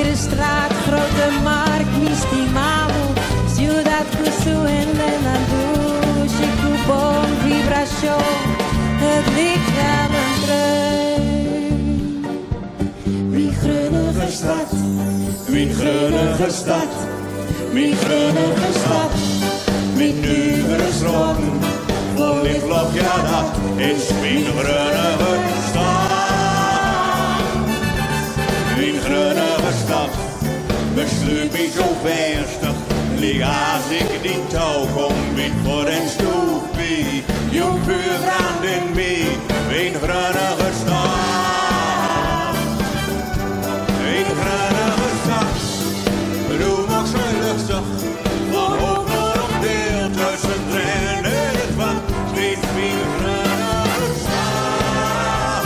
de straat, grote markt, mi stimavo, ciudad que suena la luz, ik bon vibration, het licht aan mijn dreun. Wie grunnige stad, Mijn grunnige stad, mijn grunnige stad, mijn nummers rotten, vol licht vlog ja dat is mijn grunnige stad. Mijn grunnige stad, besluit mij zo verstig, lig als ik die touw kom, mijn voor en stoef bij, jong vuur brandt in mij, mijn grunnige stad. Mijn grunnige stad, bedoel nog zo lustig, van hoog naar op deel, tussen trein en het wat, steeds mijn grunnige stad.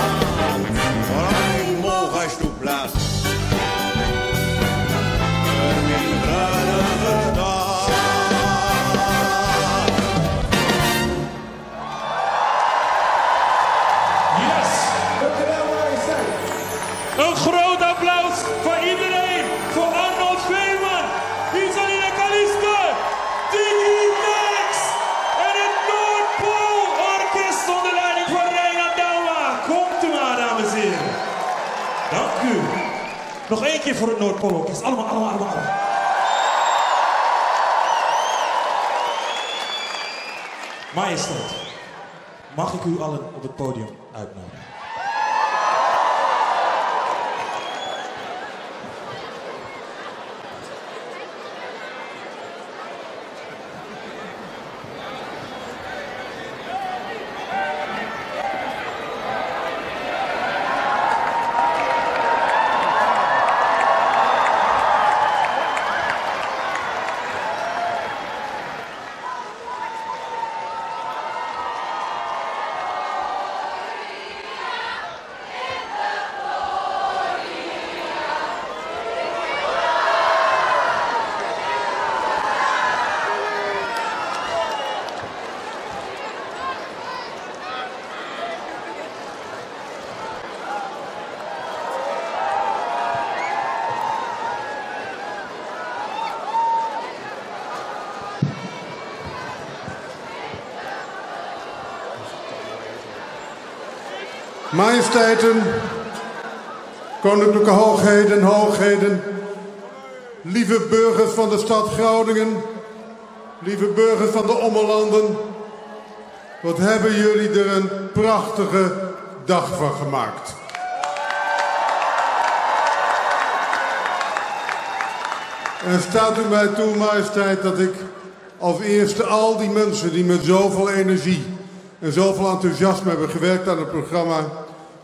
Mijn mogen is toeplaats. Een groot applaus voor iedereen, voor Arnold Veerman, Isalina Caliste, Digi Dex en het Noordpool Orkest onder leiding van Reinhard Douwa. Komt u maar, dames en heren. Dank u. Nog één keer voor het Noordpool Orkest. Allemaal. Majesteit, mag ik u allen op het podium uitnodigen? Majesteiten, koninklijke hoogheden, lieve burgers van de stad Groningen, lieve burgers van de Ommelanden, wat hebben jullie er een prachtige dag van gemaakt. En staat u mij toe, majesteit, dat ik als eerste al die mensen die met zoveel energie en zoveel enthousiasme hebben gewerkt aan het programma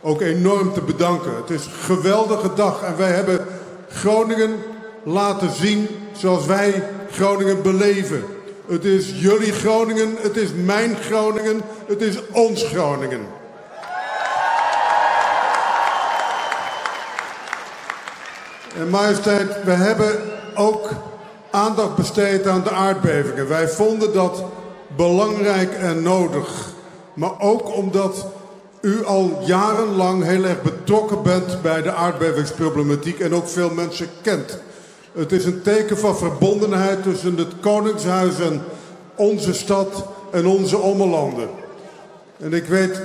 ook enorm te bedanken. Het is een geweldige dag en wij hebben Groningen laten zien zoals wij Groningen beleven. Het is jullie Groningen, het is mijn Groningen, het is ons Groningen. En majesteit, we hebben ook aandacht besteed aan de aardbevingen. Wij vonden dat belangrijk en nodig. Maar ook omdat u al jarenlang heel erg betrokken bent bij de aardbevingsproblematiek en ook veel mensen kent. Het is een teken van verbondenheid tussen het Koningshuis en onze stad en onze Ommelanden. En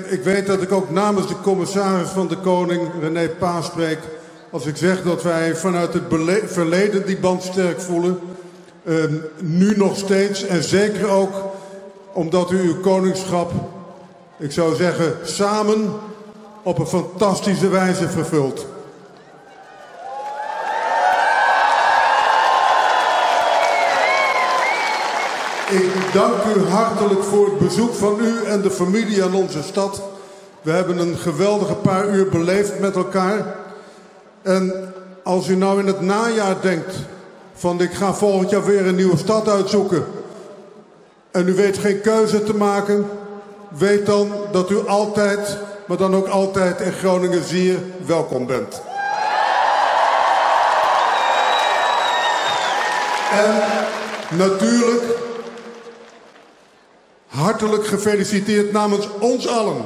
ik weet dat ik ook namens de commissaris van de Koning, René Paas, spreek als ik zeg dat wij vanuit het verleden die band sterk voelen. Nu nog steeds en zeker ook omdat u uw koningschap, ik zou zeggen, samen op een fantastische wijze vervult. Ik dank u hartelijk voor het bezoek van u en de familie aan onze stad. We hebben een geweldige paar uur beleefd met elkaar. En als u nou in het najaar denkt van ik ga volgend jaar weer een nieuwe stad uitzoeken en u weet geen keuze te maken, weet dan dat u altijd, maar dan ook altijd in Groningen zeer welkom bent. En natuurlijk hartelijk gefeliciteerd namens ons allen.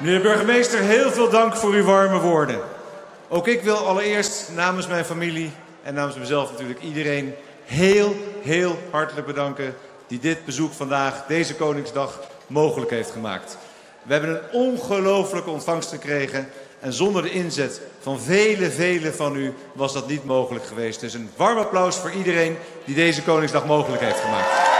Meneer de burgemeester, heel veel dank voor uw warme woorden. Ook ik wil allereerst namens mijn familie en namens mezelf natuurlijk iedereen heel hartelijk bedanken die dit bezoek vandaag, deze Koningsdag, mogelijk heeft gemaakt. We hebben een ongelooflijke ontvangst gekregen en zonder de inzet van velen van u was dat niet mogelijk geweest. Dus een warm applaus voor iedereen die deze Koningsdag mogelijk heeft gemaakt.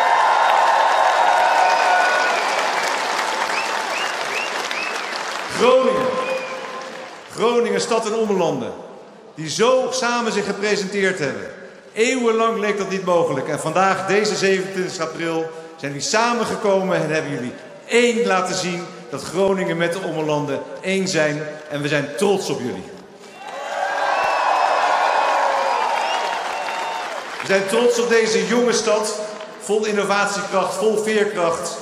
Groningen, stad en ommelanden, die zo samen zich gepresenteerd hebben. Eeuwenlang leek dat niet mogelijk. En vandaag, deze 27 april, zijn jullie samengekomen en hebben jullie één laten zien dat Groningen met de ommelanden één zijn. En we zijn trots op jullie. We zijn trots op deze jonge stad, vol innovatiekracht, vol veerkracht,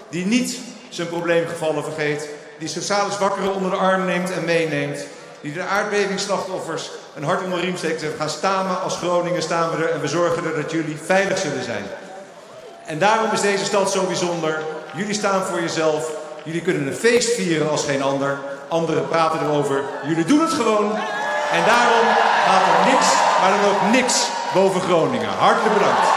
die niet zijn probleemgevallen vergeet, die sociale zwakkeren onder de arm neemt en meeneemt, die de aardbevingsslachtoffers een hart onder de riem steekt. We gaan staan als Groningen, staan we er en we zorgen er dat jullie veilig zullen zijn. En daarom is deze stad zo bijzonder. Jullie staan voor jezelf. Jullie kunnen een feest vieren als geen ander. Anderen praten erover. Jullie doen het gewoon. En daarom gaat er niks, maar dan ook niks boven Groningen. Hartelijk bedankt.